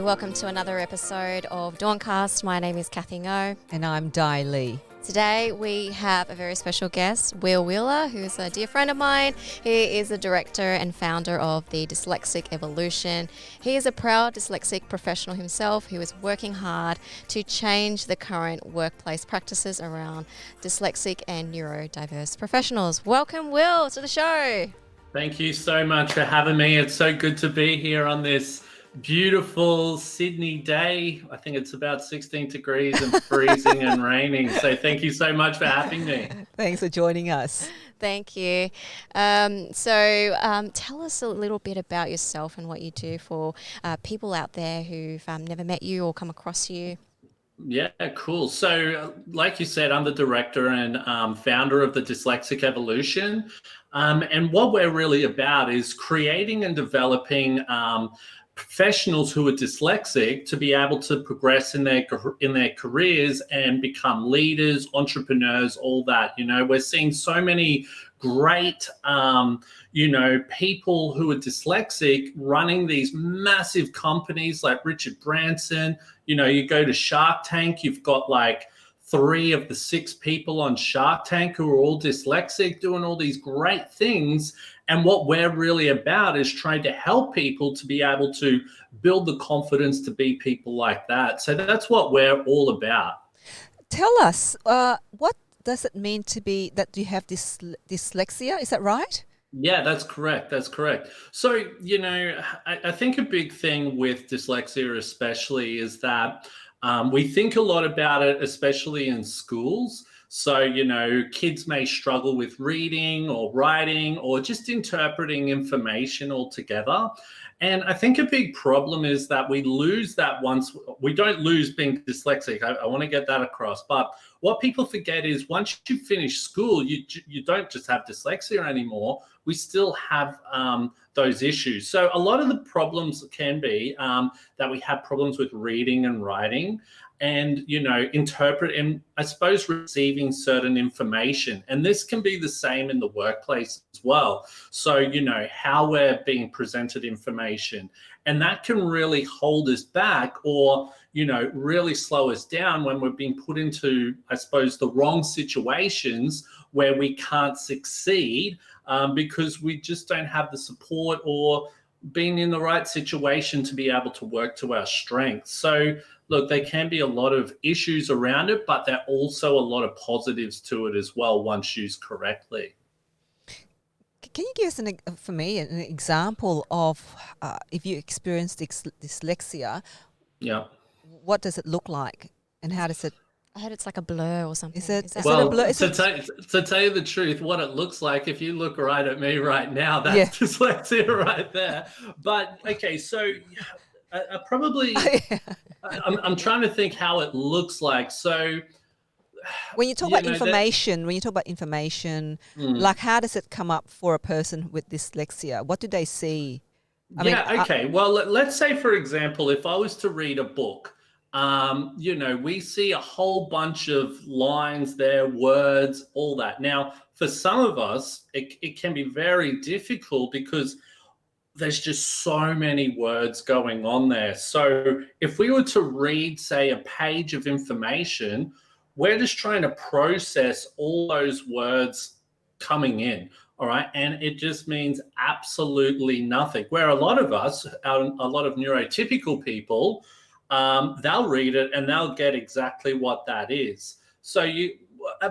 welcome to another episode of DAWNCast. My name is Kathy Ngo. And I'm Di Lee. Today we have a very special guest, Will Wheeler, who's a dear friend of mine. He is the director and founder of the Dyslexic Evolution. He is a proud dyslexic professional himself who is working hard to change the current workplace practices around dyslexic and neurodiverse professionals. Welcome, Will, to the show. Thank you so much for having me. It's so good to be here on this beautiful Sydney day. I think it's about 16 degrees and freezing and raining. So thank you so much for having me. Thanks for joining us. Thank you. So tell us a little bit about yourself and what you do for people out there who've never met you or come across you. Yeah, cool. So like you said, I'm the director and founder of the Dyslexic Evolution. And what we're really about is creating and developing professionals who are dyslexic to be able to progress in their careers and become leaders, entrepreneurs, all that. You know, we're seeing so many great, people who are dyslexic running these massive companies like Richard Branson. You know, you go to Shark Tank, you've got like 3 of the 6 people on Shark Tank who are all dyslexic doing all these great things. And what we're really about is trying to help people to be able to build the confidence to be people like that. So that's what we're all about. Tell us, what does it mean to be that you have dyslexia? Is that right? Yeah, that's correct. That's correct. So, you know, I think a big thing with dyslexia especially is that we think a lot about it, especially in schools. So, you know, kids may struggle with reading or writing or just interpreting information altogether. And I think a big problem is that we lose that once. We don't lose being dyslexic. I want to get that across. But what people forget is once you finish school, you don't just have dyslexia anymore. We still have those issues. So a lot of the problems can be that we have problems with reading and writing and, you know, interpret and I suppose receiving certain information. And this can be the same in the workplace as well. So, you know, how we're being presented information, and that can really hold us back or, you know, really slow us down when we're being put into, I suppose, the wrong situations where we can't succeed because we just don't have the support or being in the right situation to be able to work to our strengths. So look, there can be a lot of issues around it, but there are also a lot of positives to it as well once used correctly. Can you give us, for me, an example of if you experience dyslexia? Yeah. What does it look like, and how does it? I heard it's like a blur or something. Is it a Well, blur? to tell you the truth, what it looks like, if you look right at me right now, that's dyslexia right there. But okay, so I probably, I'm trying to think how it looks like. So when you talk about information, like how does it come up for a person with dyslexia? What do they see? Okay. Well, let's say, for example, if I was to read a book, you know, we see a whole bunch of lines there, words, all that. Now, for some of us, it can be very difficult because there's just so many words going on there. So if we were to read, say, a page of information, we're just trying to process all those words coming in. All right. And it just means absolutely nothing. Where a lot of us, a lot of neurotypical people, they'll read it and they'll get exactly what that is. So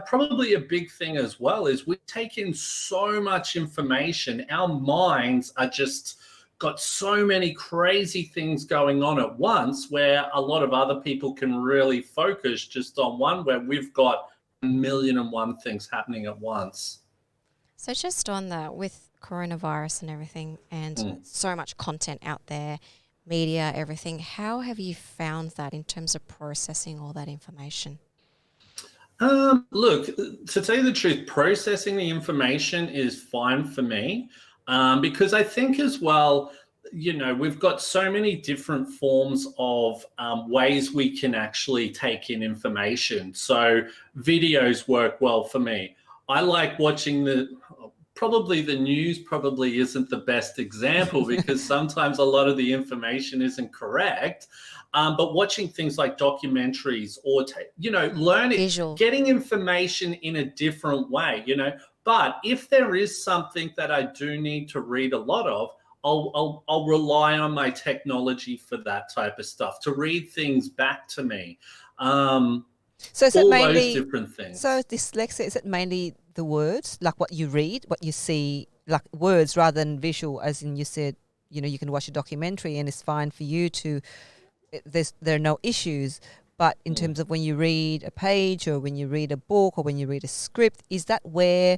probably a big thing as well is we take in so much information. Our minds are just got so many crazy things going on at once, where a lot of other people can really focus just on one, where we've got 1,000,001 things happening at once. So just on that, with coronavirus and everything and so much content out there, media, everything, how have you found that in terms of processing all that information? Look, to tell you the truth, processing the information is fine for me because I think as well, you know, we've got so many different forms of ways we can actually take in information. So videos work well for me. I like watching probably the news probably isn't the best example because sometimes a lot of the information isn't correct. But watching things like documentaries or, learning, Visual. getting information in a different way, But if there is something that I do need to read a lot of, I'll rely on my technology for that type of stuff to read things back to me. So is it all mainly those different things. So dyslexia, is it mainly the words, like what you read, what you see, like words rather than visual? As in, you said, you can watch a documentary and it's fine for you to. There are no issues. But in terms of when you read a page or when you read a book or when you read a script, is that where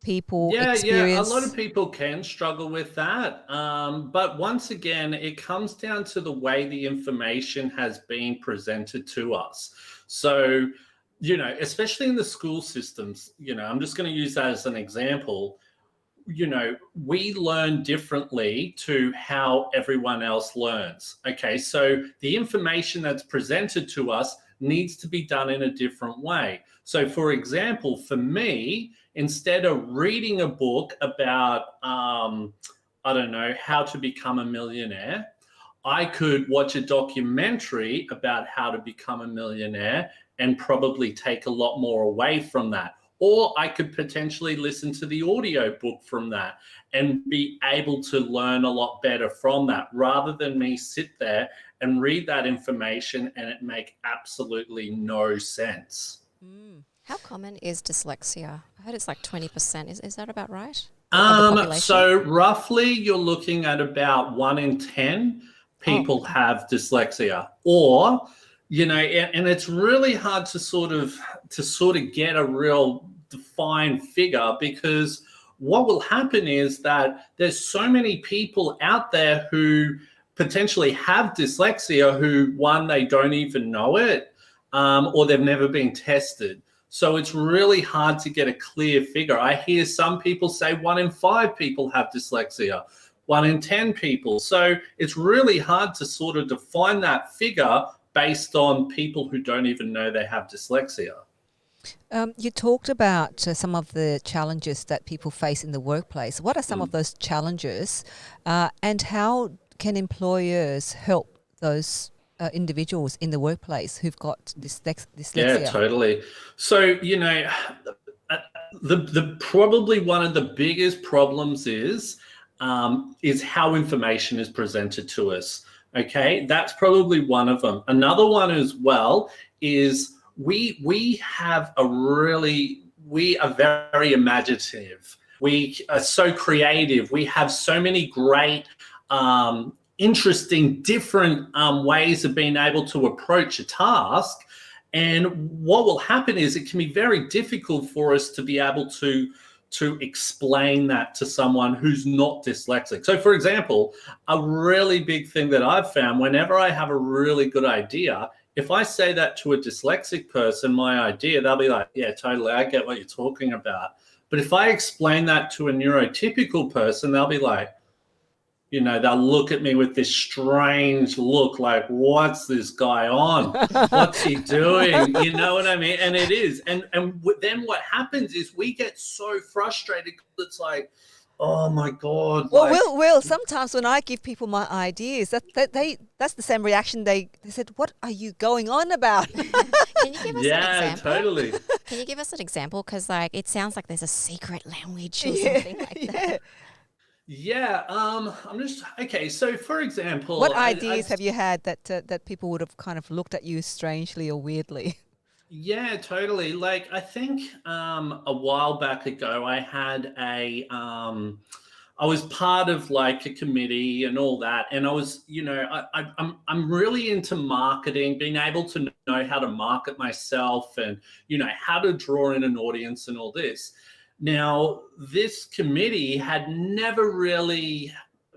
people experience? A lot of people can struggle with that. But once again, it comes down to the way the information has been presented to us. So, especially in the school systems, I'm just going to use that as an example. We learn differently to how everyone else learns. Okay, so the information that's presented to us needs to be done in a different way. So, for example, for me, instead of reading a book about, how to become a millionaire, I could watch a documentary about how to become a millionaire and probably take a lot more away from that. Or I could potentially listen to the audio book from that and be able to learn a lot better from that, rather than me sit there and read that information and it make absolutely no sense. How common is dyslexia? I heard it's like 20%. Is that about right? So roughly you're looking at about 1 in 10 people have dyslexia, or and it's really hard to sort of get a real defined figure, because what will happen is that there's so many people out there who potentially have dyslexia who, one, they don't even know it, or they've never been tested. So it's really hard to get a clear figure. I hear some people say 1 in 5 people have dyslexia, 1 in 10 people. So it's really hard to sort of define that figure based on people who don't even know they have dyslexia. You talked about some of the challenges that people face in the workplace. What are some of those challenges, and how can employers help those individuals in the workplace who've got dyslexia? Yeah, totally. So, the probably one of the biggest problems is how information is presented to us. Okay, that's probably one of them. Another one as well is we are very imaginative. We are so creative. We have so many great, interesting, different ways of being able to approach a task. And what will happen is it can be very difficult for us to be able to explain that to someone who's not dyslexic. So, for example, a really big thing that I've found, whenever I have a really good idea, if I say that to a dyslexic person, my idea, they'll be like, yeah, totally, I get what you're talking about. But if I explain that to a neurotypical person, they'll be like, they'll look at me with this strange look like, what's this guy on? What's he doing? You know what I mean? And it is. And then what happens is we get so frustrated because it's like, oh my God. Well, Will, sometimes when I give people my ideas, that's the same reaction. They said, what are you going on about? Can you give us an example? Yeah, totally. Can you give us an example? Because it sounds like there's a secret language or something like that. Yeah, I'm just okay. So, for example, what ideas have you had that people would have kind of looked at you strangely or weirdly? Yeah, totally. Like, I think a while back ago, I had I was part of like a committee and all that, and I was, I'm really into marketing, being able to know how to market myself, and how to draw in an audience and all this. Now, this committee had never really,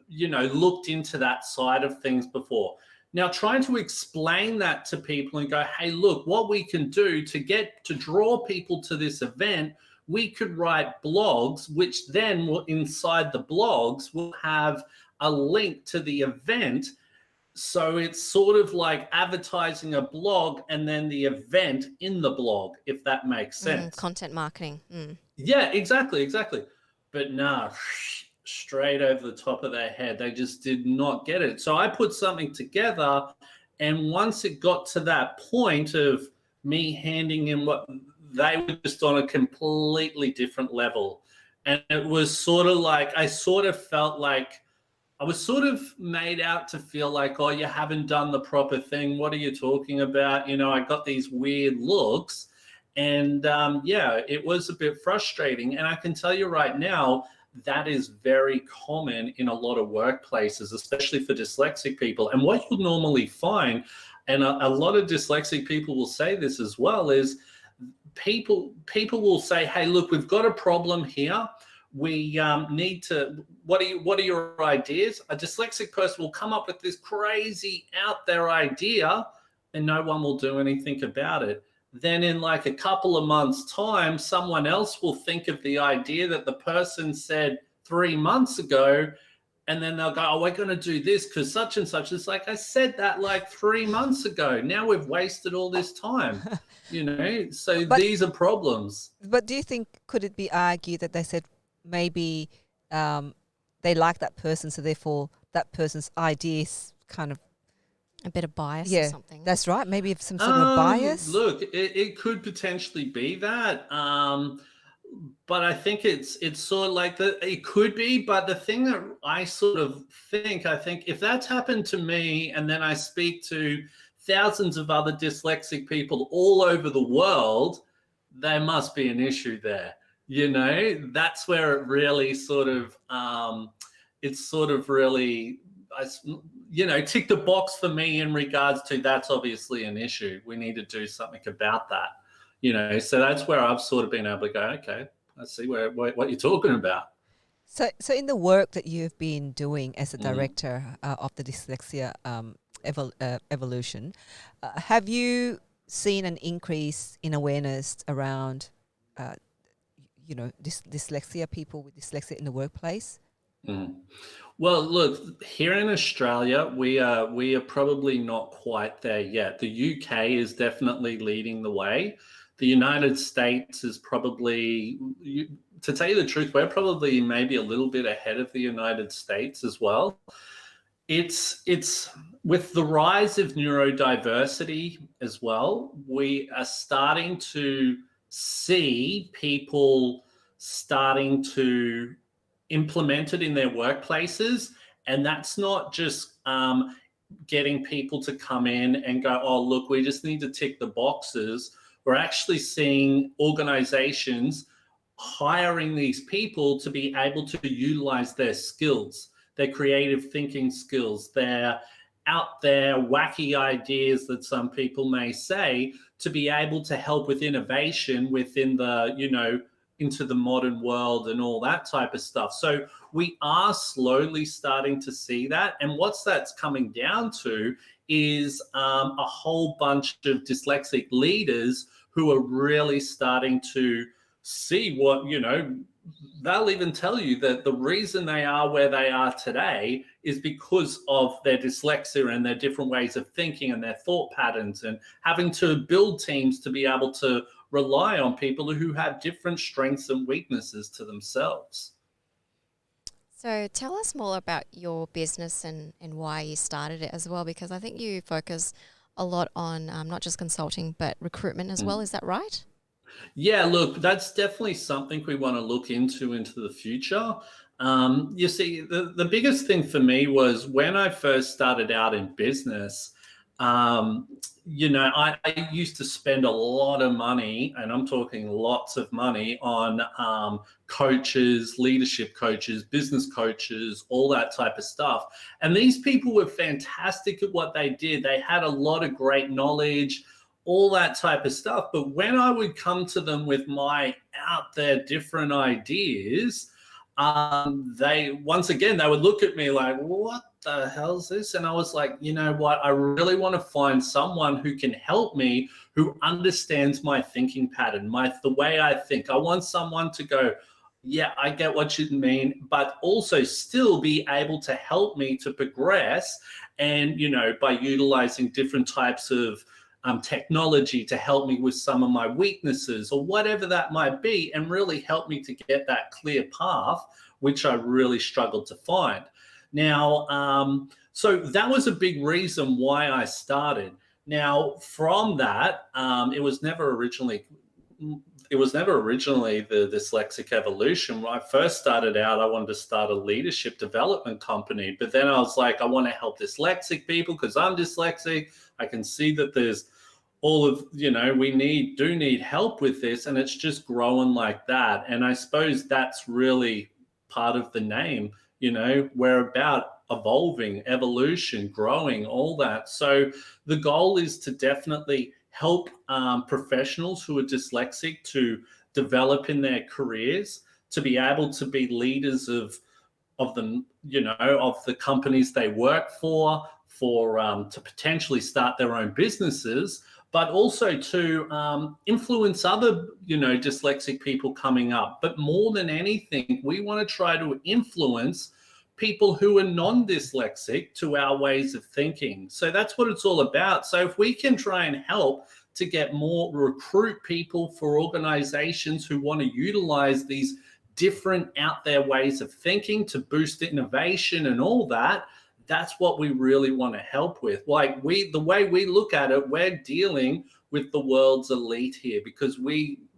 looked into that side of things before. Now, trying to explain that to people and go, hey, look, what we can do to draw people to this event, we could write blogs, which then will, inside the blogs, will have a link to the event. So it's sort of like advertising a blog and then the event in the blog, if that makes sense. Content marketing. Yeah, exactly. but nah, straight over the top of their head. They just did not get it. So I put something together, and once it got to that point of me handing in what they were just on a completely different level. And it was sort of like, I sort of felt like I was sort of made out to feel like, oh, you haven't done the proper thing. What are you talking about? You know, I got these weird looks. And yeah, it was a bit frustrating. And I can tell you right now, that is very common in a lot of workplaces, especially for dyslexic people. And what you'll normally find, and a lot of dyslexic people will say this as well, is people will say, hey, look, we've got a problem here. We need to, what are your ideas? A dyslexic person will come up with this crazy out there idea, and no one will do anything about it. Then in like a couple of months' time, someone else will think of the idea that the person said 3 months ago, and then they'll go, oh, we're going to do this because such and such. It's like, I said that like 3 months ago. Now we've wasted all this time, you know? So these are problems. But do you think, could it be argued that they said maybe they like that person, so therefore that person's ideas kind of a bit of bias or something? That's right. Maybe some sort of bias. Look, it could potentially be that. But I think it's sort of like that. It could be, but the thing that I sort of think, if that's happened to me, and then I speak to thousands of other dyslexic people all over the world, there must be an issue there. You know, that's where it really sort of, it's sort of really, you know, tick the box for me in regards to that's obviously an issue. We need to do something about that. You know, so that's where I've sort of been able to go, okay, I see what you're talking about. So in the work that you've been doing as a director of the Dyslexia Evolution, have you seen an increase in awareness around, you know, dyslexia, people with dyslexia in the workplace? Well, look, here in Australia, we are probably not quite there yet. The UK is definitely leading the way. The United States is probably, to tell you the truth, we're probably maybe a little bit ahead of the United States as well. It's with the rise of neurodiversity as well, we are starting to see people starting to implement it in their workplaces. And that's not just getting people to come in and go, oh, look, we just need to tick the boxes. We're actually seeing organizations hiring these people to be able to utilize their skills, their creative thinking skills, their out there wacky ideas that some people may say, to be able to help with innovation within the, you know, into the modern world and all that type of stuff. So we are slowly starting to see that. And what's that's coming down to is a whole bunch of dyslexic leaders who are really starting to see what, you know, they'll even tell you that the reason they are where they are today is because of their dyslexia and their different ways of thinking and their thought patterns, and having to build teams to be able to rely on people who have different strengths and weaknesses to themselves. So tell us more about your business and why you started it as well, because I think you focus a lot on not just consulting, but recruitment as well. Is that right? Yeah, look, that's definitely something we want to look into the future. You see, the biggest thing for me was when I first started out in business, you know, I used to spend a lot of money, and I'm talking lots of money, on coaches, leadership coaches, business coaches, all that type of stuff. And these people were fantastic at what they did. They had a lot of great knowledge, all that type of stuff. But when I would come to them with my out there different ideas, they would look at me like, what the hell's this? And I was like, you know what? I really want to find someone who can help me, who understands my thinking pattern, the way I think. I want someone to go, yeah, I get what you mean, but also still be able to help me to progress. And, you know, by utilizing different types of technology to help me with some of my weaknesses or whatever that might be, and really help me to get that clear path, which I really struggled to find. Now, so that was a big reason why I started. Now, from that, it was never originally the Dyslexic Evolution. When I first started out, I wanted to start a leadership development company, but then I was like, I want to help dyslexic people because I'm dyslexic. I can see that there's all of, we do need help with this, and it's just growing like that. And I suppose that's really part of the name. We're about evolving, evolution, growing, all that. So the goal is to definitely help professionals who are dyslexic to develop in their careers, to be able to be leaders of the companies they work for to potentially start their own businesses, but also to influence other dyslexic people coming up. But more than anything, we want to try to influence people who are non-dyslexic to our ways of thinking. So that's what it's all about. So if we can try and help to recruit people for organizations who want to utilize these different out there ways of thinking to boost innovation and all that, that's what we really want to help with. Like the way we look at it, we're dealing with the world's elite here, because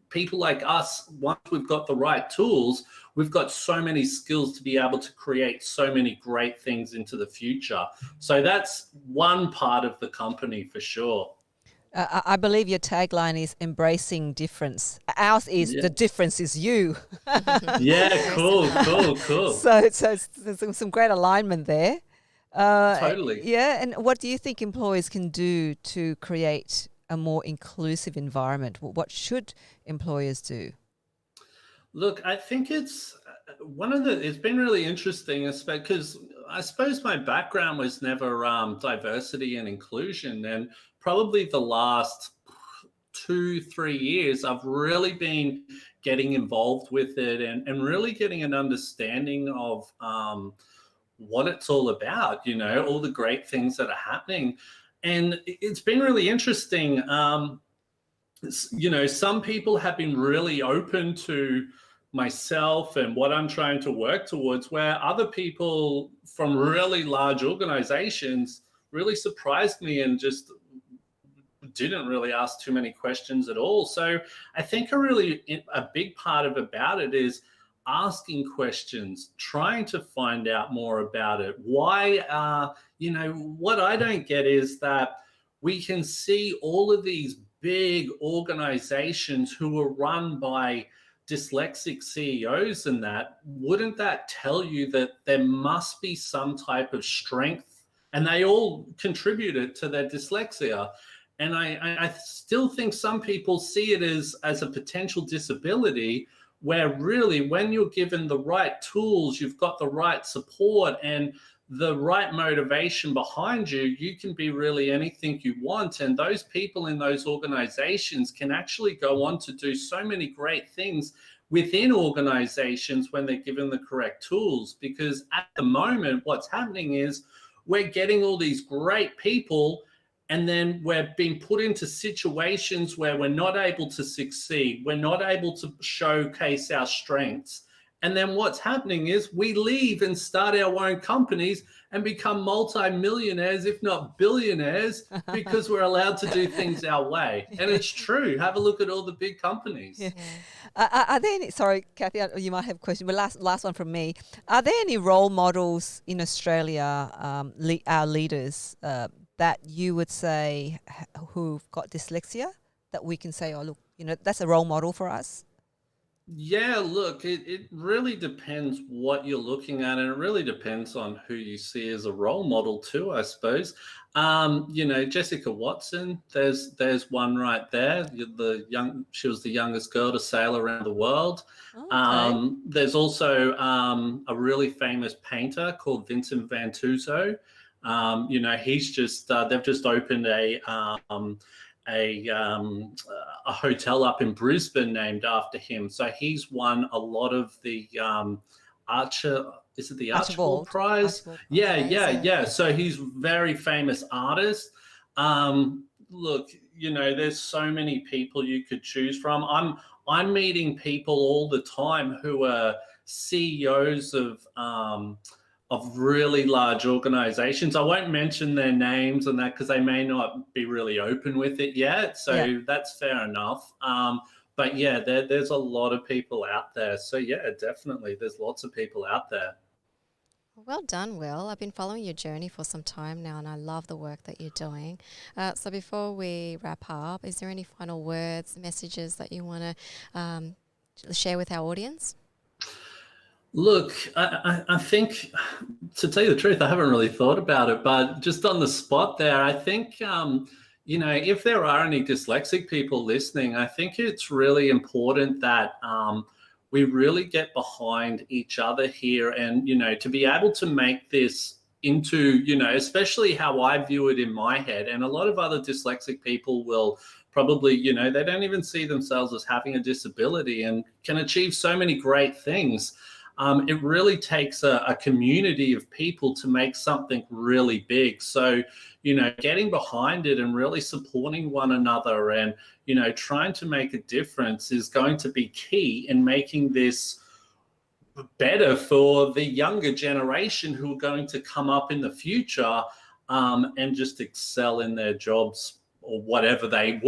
people like us, once we've got the right tools, we've got so many skills to be able to create so many great things into the future. So that's one part of the company for sure. I believe your tagline is embracing difference. Ours is the difference is you. Yeah, cool. So it's some great alignment there. Totally. Yeah, and what do you think employers can do to create a more inclusive environment? What should employers do? Look, I think it's been really interesting, because I suppose my background was never diversity and inclusion, and probably the last 2-3 years, I've really been getting involved with it and really getting an understanding of what it's all about, all the great things that are happening. And it's been really interesting. Some people have been really open to myself and what I'm trying to work towards, where other people from really large organizations really surprised me and just didn't really ask too many questions at all. So I think a big part about it is asking questions, trying to find out more about it. Why, what I don't get is that we can see all of these big organizations who are run by dyslexic CEOs, and wouldn't that tell you that there must be some type of strength, and they all contributed to their dyslexia? And I still think some people see it as a potential disability, where really when you're given the right tools, you've got the right support and the right motivation behind you, you can be really anything you want. And those people in those organizations can actually go on to do so many great things within organizations when they're given the correct tools. Because at the moment, what's happening is we're getting all these great people, and then we're being put into situations where we're not able to succeed. We're not able to showcase our strengths. And then what's happening is we leave and start our own companies and become multi-millionaires, if not billionaires, because we're allowed to do things our way. And it's true. Have a look at all the big companies. Yeah. Are there any, sorry, Kathy, you might have a question, but last one from me. Are there any role models in Australia, our leaders, that you would say who've got dyslexia, that we can say, oh, look, that's a role model for us? Yeah, look, it really depends what you're looking at, and it really depends on who you see as a role model too, I suppose. Jessica Watson, there's one right there. She was the youngest girl to sail around the world. Okay. There's also a really famous painter called Vincent van Tuzo. He's just they've just opened a hotel up in Brisbane named after him. So he's won a lot of the Archibald Prize? Yeah. So he's a very famous artist. Look, there's so many people you could choose from. I'm meeting people all the time who are CEOs of really large organizations. I won't mention their names and that because they may not be really open with it yet. So that's fair enough. But yeah, there's a lot of people out there. So yeah, definitely, there's lots of people out there. Well done, Will. I've been following your journey for some time now, and I love the work that you're doing. So before we wrap up, is there any final words, messages that you want to share with our audience? Look, I think, to tell you the truth, I haven't really thought about it, but just on the spot there, I think, if there are any dyslexic people listening, I think it's really important that we really get behind each other here and, to be able to make this into, especially how I view it in my head. And a lot of other dyslexic people will probably, they don't even see themselves as having a disability and can achieve so many great things. It really takes a community of people to make something really big. So, getting behind it and really supporting one another and, trying to make a difference is going to be key in making this better for the younger generation who are going to come up in the future and just excel in their jobs or whatever they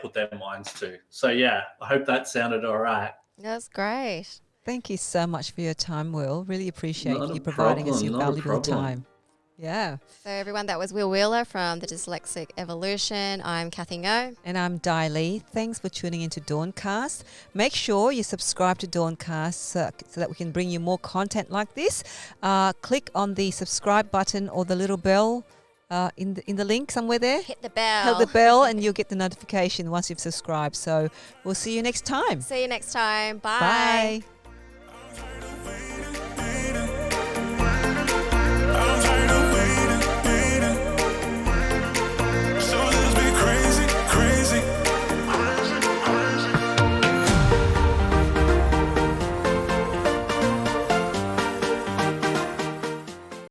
put their minds to. So, yeah, I hope that sounded all right. That's great. Thank you so much for your time, Will. Really appreciate Not you a providing us problem, your not a valuable problem. time. Yeah. So everyone, that was Will Wheeler from the Dyslexic Evolution. I'm Kathy Ngo. And I'm Di Lee. Thanks for tuning into DAWNCast. Make sure you subscribe to DAWNCast so that we can bring you more content like this. Click on the subscribe button or the little bell in the link somewhere there. Hit the bell. Hit the bell and you'll get the notification once you've subscribed. So we'll see you next time. See you next time. Bye. Bye.